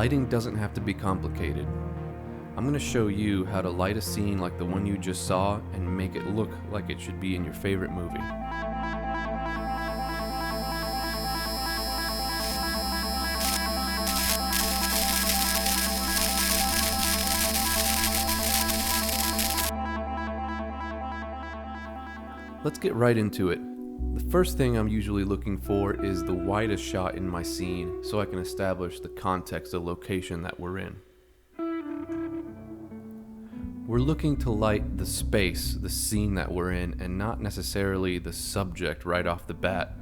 Lighting doesn't have to be complicated. I'm going to show you how to light a scene like the one you just saw and make it look like it should be in your favorite movie. Let's get right into it. The first thing I'm usually looking for is the widest shot in my scene so I can establish the context of location that we're in. We're looking to light the space, the scene that we're in, and not necessarily the subject right off the bat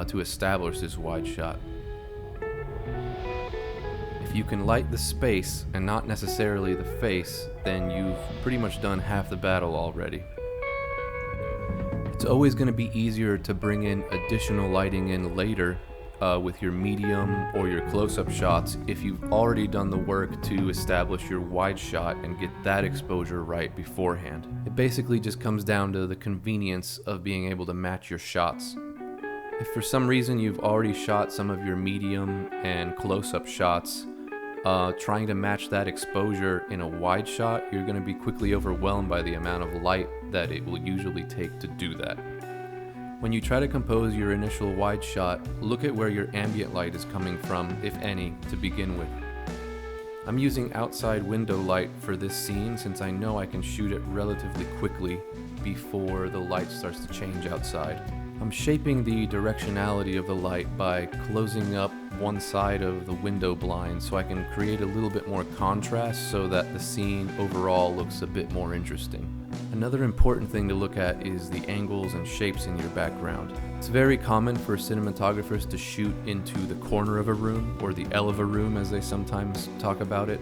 to establish this wide shot. If you can light the space and not necessarily the face, then you've pretty much done half the battle already. It's always going to be easier to bring in additional lighting in later with your medium or your close-up shots if you've already done the work to establish your wide shot and get that exposure right beforehand. It basically just comes down to the convenience of being able to match your shots. If for some reason you've already shot some of your medium and close-up shots, trying to match that exposure in a wide shot, you're going to be quickly overwhelmed by the amount of light that it will usually take to do that. When you try to compose your initial wide shot, look at where your ambient light is coming from, if any, to begin with. I'm using outside window light for this scene since I know I can shoot it relatively quickly before the light starts to change outside. I'm shaping the directionality of the light by closing up one side of the window blind so I can create a little bit more contrast so that the scene overall looks a bit more interesting. Another important thing to look at is the angles and shapes in your background. It's very common for cinematographers to shoot into the corner of a room, or the L of a room as they sometimes talk about it,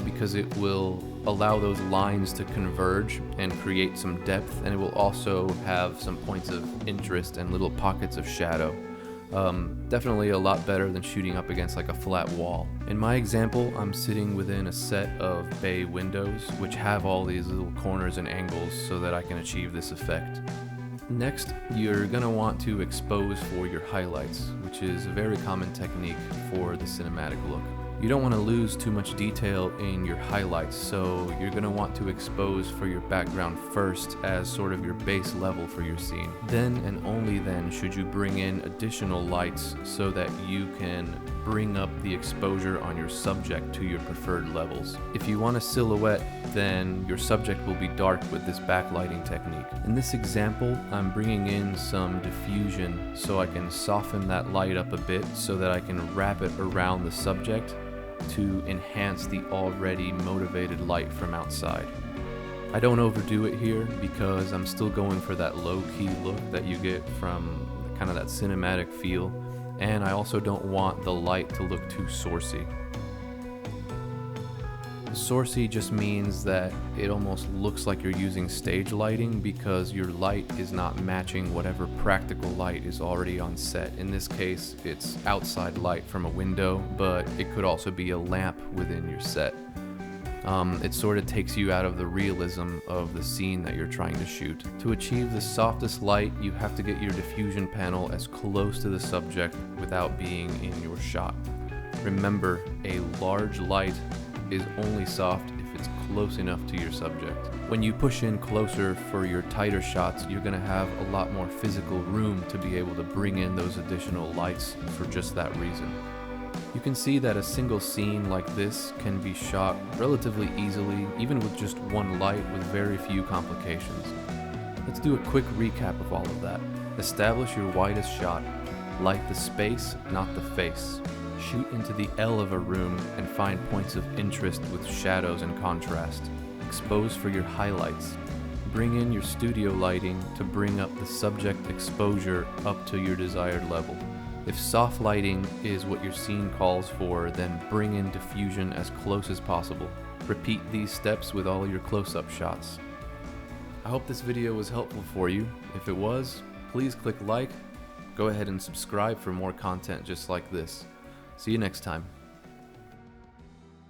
because it will allow those lines to converge and create some depth, and it will also have some points of interest and little pockets of shadow. Definitely a lot better than shooting up against like a flat wall. In my example, I'm sitting within a set of bay windows which have all these little corners and angles so that I can achieve this effect. Next, you're going to want to expose for your highlights, which is a very common technique for the cinematic look. You don't want to lose too much detail in your highlights, so you're going to want to expose for your background first as sort of your base level for your scene. Then and only then should you bring in additional lights so that you can bring up the exposure on your subject to your preferred levels. If you want a silhouette, then your subject will be dark with this backlighting technique. In this example, I'm bringing in some diffusion so I can soften that light up a bit so that I can wrap it around the subject to enhance the already motivated light from outside. I don't overdo it here because I'm still going for that low-key look that you get from kind of that cinematic feel, and I also don't want the light to look too sourcey. Sourcey just means that it almost looks like you're using stage lighting because your light is not matching whatever practical light is already on set. In this case, it's outside light from a window, but it could also be a lamp within your set. It sort of takes you out of the realism of the scene that you're trying to shoot. To achieve the softest light, you have to get your diffusion panel as close to the subject without being in your shot. Remember, a large light is only soft if it's close enough to your subject. When you push in closer for your tighter shots, you're going to have a lot more physical room to be able to bring in those additional lights for just that reason. You can see that a single scene like this can be shot relatively easily, even with just one light with very few complications. Let's do a quick recap of all of that. Establish your widest shot. Light the space, not the face. Shoot into the L of a room and find points of interest with shadows and contrast. Expose for your highlights. Bring in your studio lighting to bring up the subject exposure up to your desired level. If soft lighting is what your scene calls for, then bring in diffusion as close as possible. Repeat these steps with all your close-up shots. I hope this video was helpful for you. If it was, please click like. Go ahead and subscribe for more content just like this. See you next time.